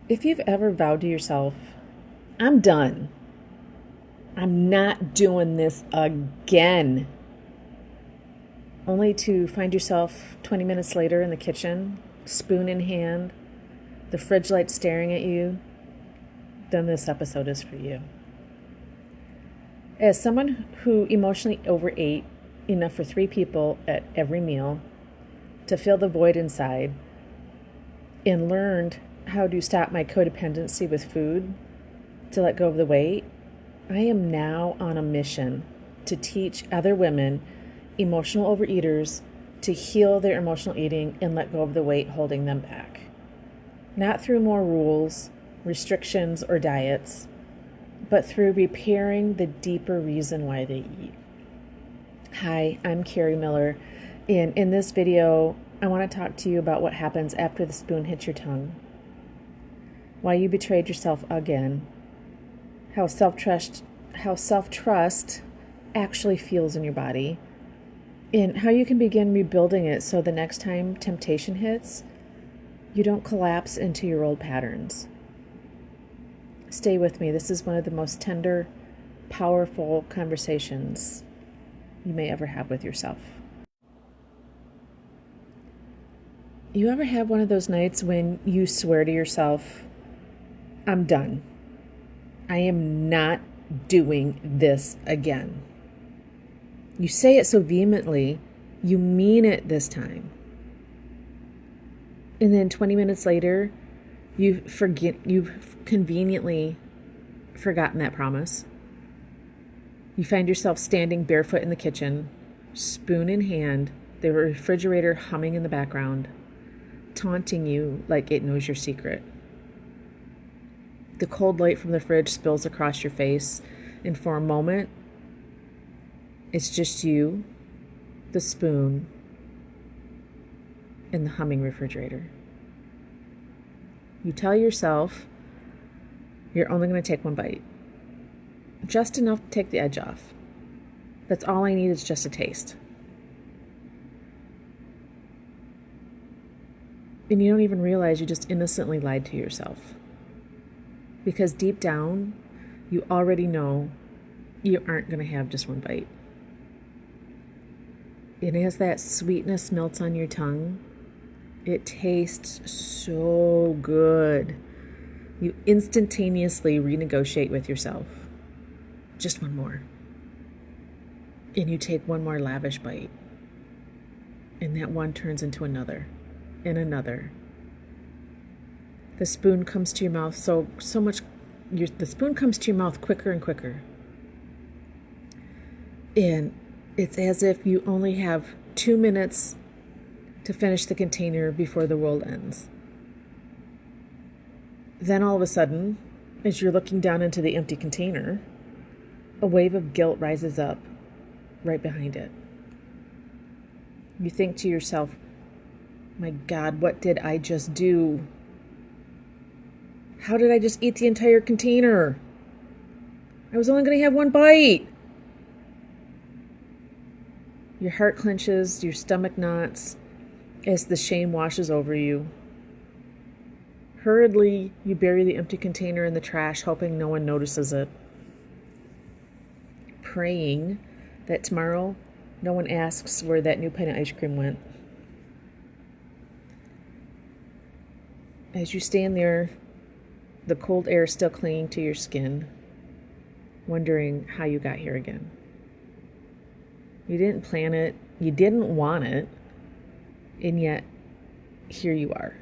If you've ever vowed to yourself, I'm done, I'm not doing this again, only to find yourself 20 minutes later in the kitchen, spoon in hand, the fridge light staring at you, then this episode is for you. As someone who emotionally overate enough for 3 people at every meal to fill the void inside and learned how to stop my codependency with food, to let go of the weight, I am now on a mission to teach other women, emotional overeaters, to heal their emotional eating and let go of the weight holding them back. Not through more rules, restrictions, or diets, but through repairing the deeper reason why they eat. Hi, I'm Karrie Miller, and in this video, I want to talk to you about what happens after the spoon hits your tongue, why you betrayed yourself again, how self-trust actually feels in your body, and how you can begin rebuilding it so the next time temptation hits, you don't collapse into your old patterns. Stay with me. This is one of the most tender, powerful conversations you may ever have with yourself. You ever have one of those nights when you swear to yourself, I'm done. I am not doing this again. You say it so vehemently, you mean it this time. And then 20 minutes later, you've conveniently forgotten that promise. You find yourself standing barefoot in the kitchen, spoon in hand, the refrigerator humming in the background, taunting you like it knows your secret. The cold light from the fridge spills across your face, and for a moment, it's just you, the spoon, and the humming refrigerator. You tell yourself you're only going to take one bite, just enough to take the edge off. That's all I need is just a taste. And you don't even realize you just innocently lied to yourself. Because deep down, you already know you aren't going to have just one bite. And as that sweetness melts on your tongue, it tastes so good. You instantaneously renegotiate with yourself. Just one more. And you take one more lavish bite. And that one turns into another and another. The spoon comes to your mouth the spoon comes to your mouth quicker and quicker. And it's as if you only have 2 minutes to finish the container before the world ends. Then all of a sudden, as you're looking down into the empty container, a wave of guilt rises up right behind it. You think to yourself, my God, what did I just do? How did I just eat the entire container? I was only going to have one bite. Your heart clenches, your stomach knots, as the shame washes over you. Hurriedly, you bury the empty container in the trash, hoping no one notices it. Praying that tomorrow no one asks where that new pint of ice cream went. As you stand there, the cold air still clinging to your skin, wondering how you got here again. You didn't plan it, you didn't want it, and yet here you are,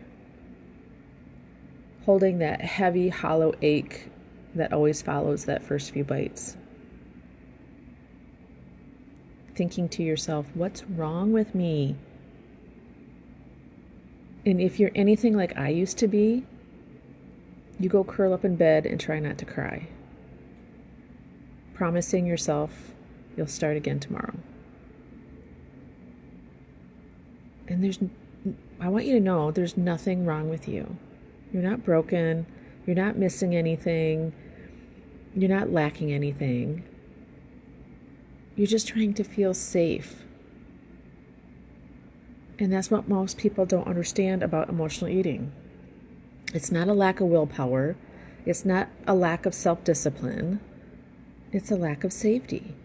holding that heavy, hollow ache that always follows that first few bites. Thinking to yourself, what's wrong with me? And if you're anything like I used to be, you go curl up in bed and try not to cry, promising yourself you'll start again tomorrow. And I want you to know there's nothing wrong with you. You're not broken. You're not missing anything. You're not lacking anything. You're just trying to feel safe. And that's what most people don't understand about emotional eating. It's not a lack of willpower. It's not a lack of self-discipline. It's a lack of safety.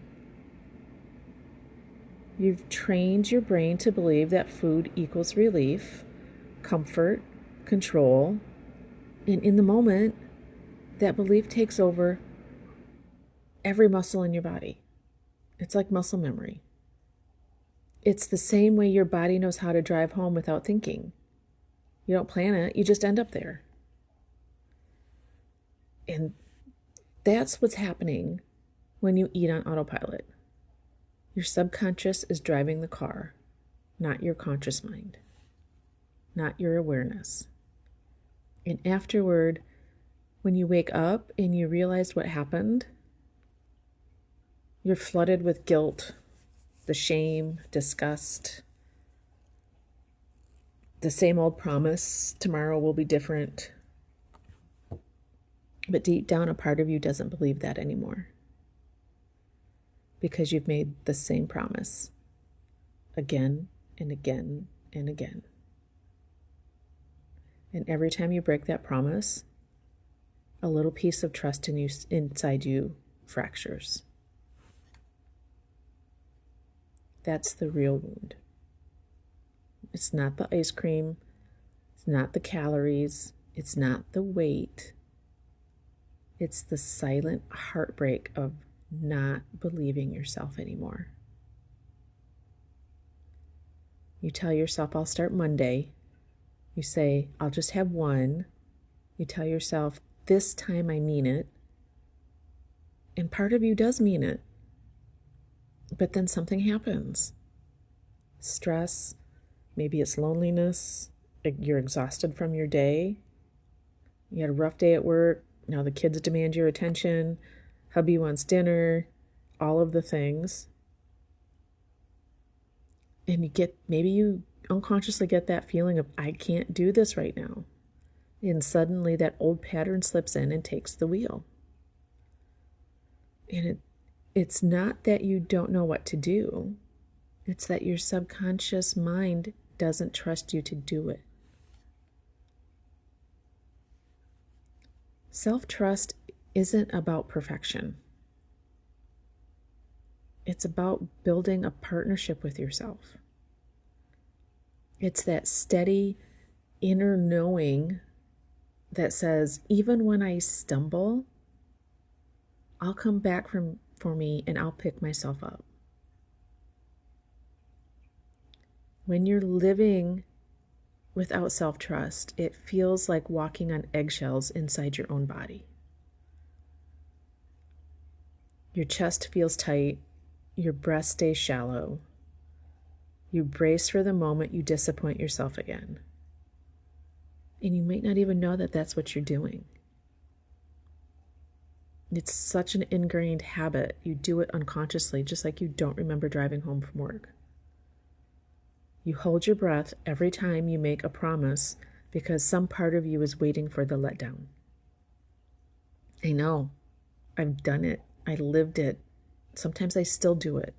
You've trained your brain to believe that food equals relief, comfort, control, and in the moment, that belief takes over every muscle in your body. It's like muscle memory. It's the same way your body knows how to drive home without thinking. You don't plan it, you just end up there. And that's what's happening when you eat on autopilot. Your subconscious is driving the car, not your conscious mind, not your awareness. And afterward, when you wake up and you realize what happened, you're flooded with guilt, the shame, disgust, the same old promise, tomorrow will be different. But deep down, a part of you doesn't believe that anymore because you've made the same promise again and again and again. And every time you break that promise, a little piece of trust inside you fractures. That's the real wound. It's not the ice cream. It's not the calories. It's not the weight. It's the silent heartbreak of not believing yourself anymore. You tell yourself, I'll start Monday. You say, I'll just have one. You tell yourself, this time I mean it. And part of you does mean it. But then something happens. Stress, maybe it's loneliness, you're exhausted from your day. You had a rough day at work. Now the kids demand your attention. Hubby wants dinner. All of the things. And maybe you unconsciously get that feeling of, I can't do this right now. And suddenly that old pattern slips in and takes the wheel. And it's not that you don't know what to do. It's that your subconscious mind doesn't trust you to do it. Self-trust isn't about perfection. It's about building a partnership with yourself. It's that steady inner knowing that says, even when I stumble, I'll come back for me and I'll pick myself up. When you're living without self-trust, it feels like walking on eggshells inside your own body. Your chest feels tight, your breath stays shallow. You brace for the moment you disappoint yourself again. And you might not even know that that's what you're doing. It's such an ingrained habit. You do it unconsciously, just like you don't remember driving home from work. You hold your breath every time you make a promise because some part of you is waiting for the letdown. I know. I've done it. I lived it. Sometimes I still do it.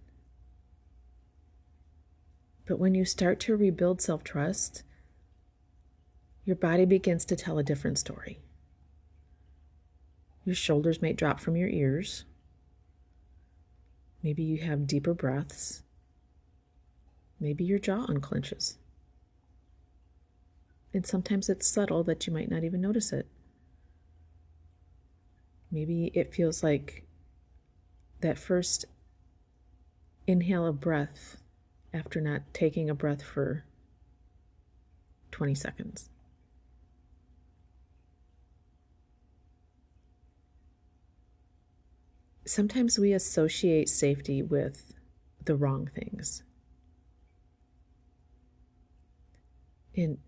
But when you start to rebuild self-trust, your body begins to tell a different story. Your shoulders might drop from your ears. Maybe you have deeper breaths. Maybe your jaw unclenches. And sometimes it's subtle that you might not even notice it. Maybe it feels like that first inhale of breath after not taking a breath for 20 seconds. Sometimes we associate safety with the wrong things. And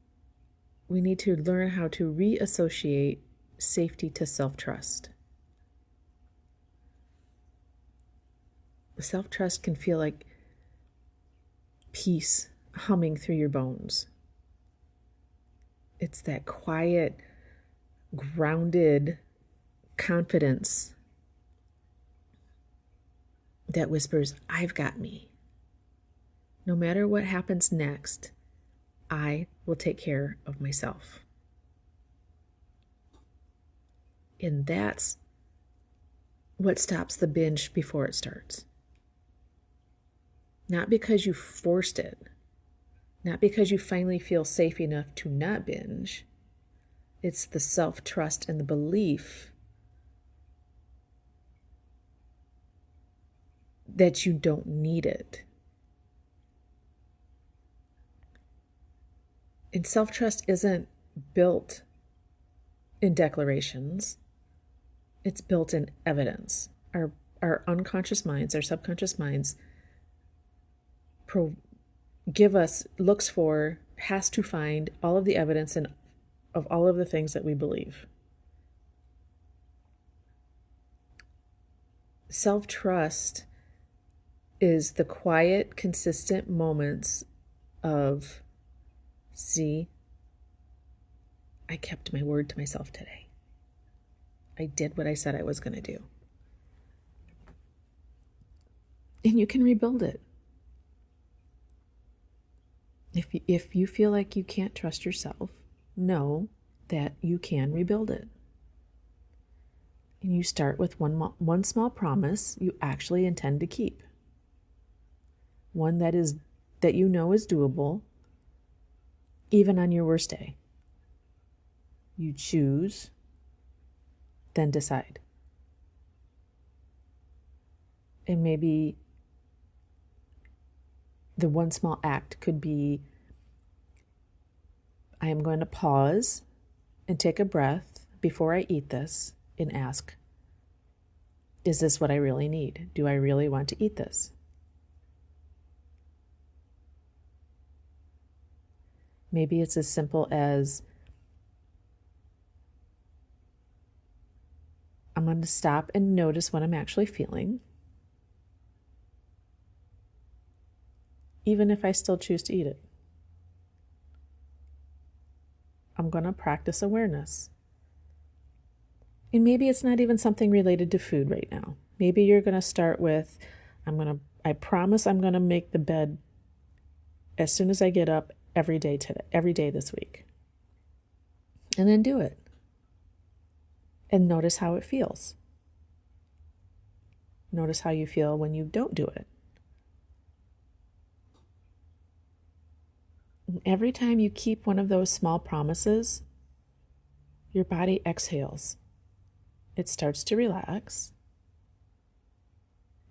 we need to learn how to reassociate safety to self-trust. Self-trust can feel like peace humming through your bones. It's that quiet, grounded confidence that whispers, I've got me. No matter what happens next, I will take care of myself. And that's what stops the binge before it starts. Not because you forced it, not because you finally feel safe enough to not binge. It's the self-trust and the belief that you don't need it. And self-trust isn't built in declarations. It's built in evidence. Our unconscious minds, our subconscious minds looks for, has to find all of the evidence and of all of the things that we believe. Self-trust is the quiet, consistent moments of, see, I kept my word to myself today. I did what I said I was going to do. And you can rebuild it. If you feel like you can't trust yourself, know that you can rebuild it. And you start with one small promise you actually intend to keep. One that you know is doable, even on your worst day. You choose, then decide. And maybe the one small act could be, I am going to pause and take a breath before I eat this and ask, is this what I really need? Do I really want to eat this? Maybe it's as simple as, I'm going to stop and notice what I'm actually feeling, even if I still choose to eat it. I'm going to practice awareness. And maybe it's not even something related to food right now. Maybe you're going to start with, I promise I'm going to make the bed as soon as I get up every day this week. And then do it. And notice how it feels. Notice how you feel when you don't do it. And every time you keep one of those small promises, your body exhales. It starts to relax.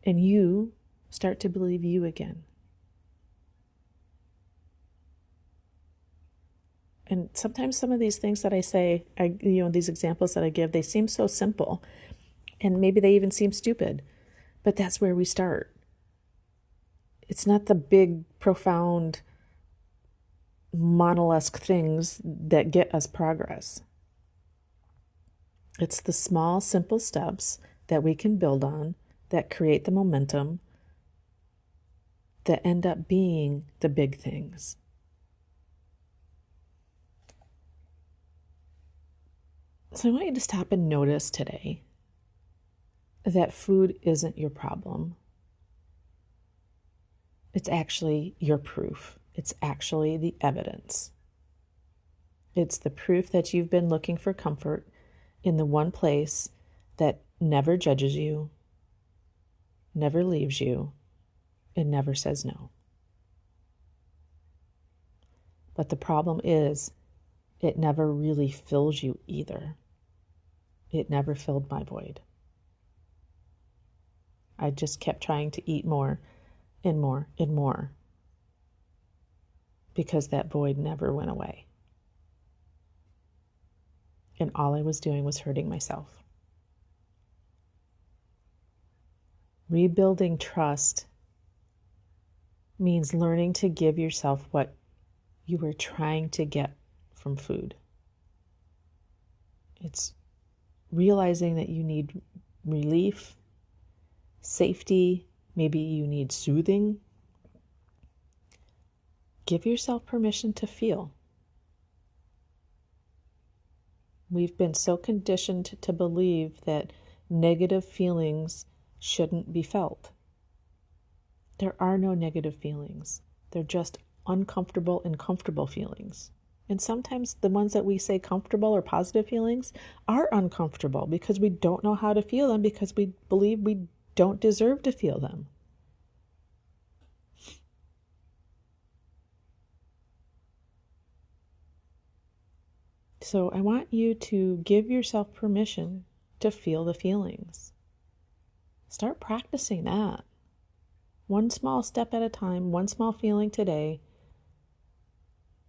And you start to believe you again. And sometimes some of these things that I say, these examples that I give, they seem so simple. And maybe they even seem stupid. But that's where we start. It's not the big, profound, monolithic things that get us progress. It's the small, simple steps that we can build on that create the momentum that end up being the big things. So I want you to stop and notice today that food isn't your problem. It's actually your proof. It's actually the evidence. It's the proof that you've been looking for comfort in the one place that never judges you, never leaves you, and never says no. But the problem is, it never really fills you either. It never filled my void. I just kept trying to eat more and more and more because that void never went away. And all I was doing was hurting myself. Rebuilding trust means learning to give yourself what you were trying to get from food. It's realizing that you need relief, safety, maybe you need soothing. Give yourself permission to feel. We've been so conditioned to believe that negative feelings shouldn't be felt. There are no negative feelings. They're just uncomfortable and comfortable feelings. And sometimes the ones that we say comfortable or positive feelings are uncomfortable because we don't know how to feel them, because we believe we don't deserve to feel them. So I want you to give yourself permission to feel the feelings. Start practicing that. One small step at a time, one small feeling today,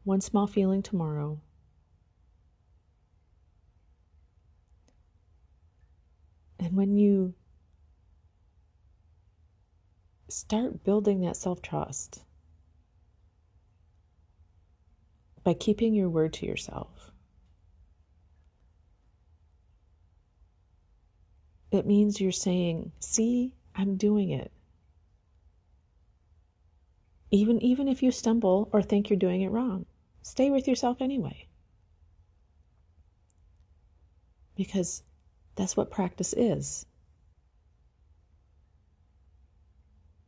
one small feeling tomorrow. And when you start building that self-trust by keeping your word to yourself, it means you're saying, see, I'm doing it. Even if you stumble or think you're doing it wrong, stay with yourself anyway. Because that's what practice is.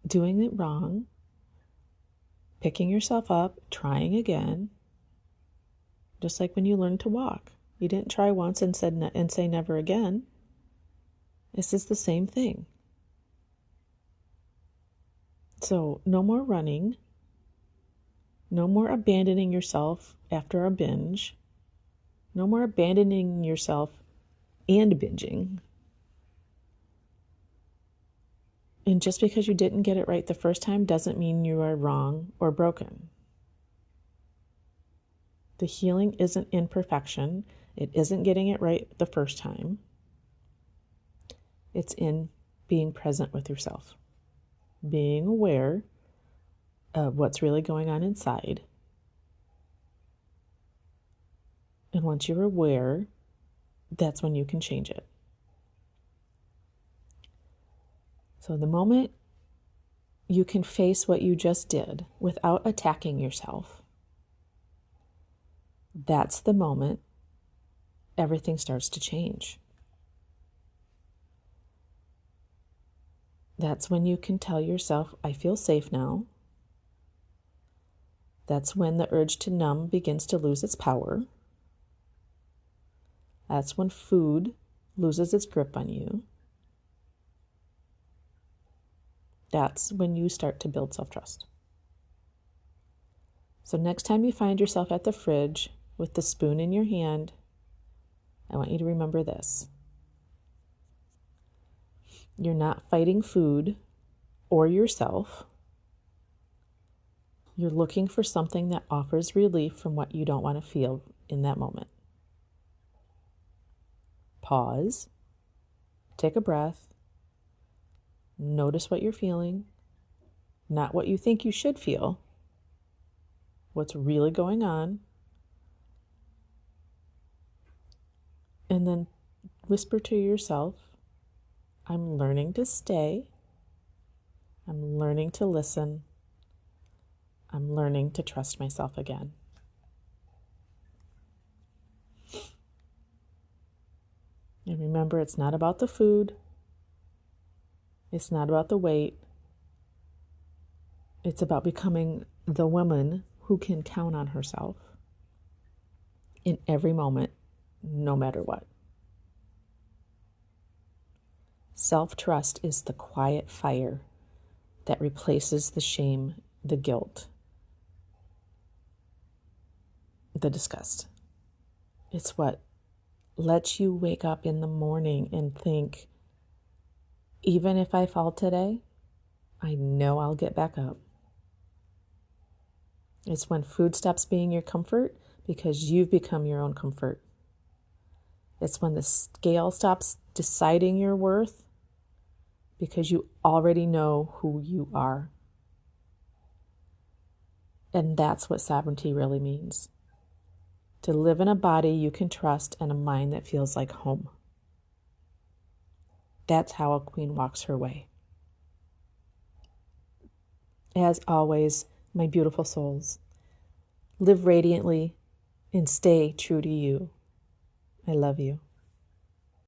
Doing it wrong, picking yourself up, trying again. Just like when you learn to walk. You didn't try once and say never again. This is the same thing. So no more running. No more abandoning yourself after a binge. No more abandoning yourself and binging. And just because you didn't get it right the first time doesn't mean you are wrong or broken. The healing isn't in perfection. It isn't getting it right the first time. It's in being present with yourself. Being aware of what's really going on inside. And once you're aware, that's when you can change it. So the moment you can face what you just did without attacking yourself, that's the moment everything starts to change. That's when you can tell yourself, I feel safe now. That's when the urge to numb begins to lose its power. That's when food loses its grip on you. That's when you start to build self-trust. So next time you find yourself at the fridge with the spoon in your hand, I want you to remember this. You're not fighting food or yourself. You're looking for something that offers relief from what you don't want to feel in that moment. Pause. Take a breath. Notice what you're feeling. Not what you think you should feel. What's really going on. And then whisper to yourself, I'm learning to stay. I'm learning to listen. I'm learning to trust myself again. And remember, it's not about the food. It's not about the weight. It's about becoming the woman who can count on herself in every moment, no matter what. Self-trust is the quiet fire that replaces the shame, the guilt, the disgust. It's what lets you wake up in the morning and think, even if I fall today, I know I'll get back up. It's when food stops being your comfort because you've become your own comfort. It's when the scale stops deciding your worth because you already know who you are. And that's what sovereignty really means. To live in a body you can trust and a mind that feels like home. That's how a queen walks her way. As always, my beautiful souls, live radiantly and stay true to you. I love you.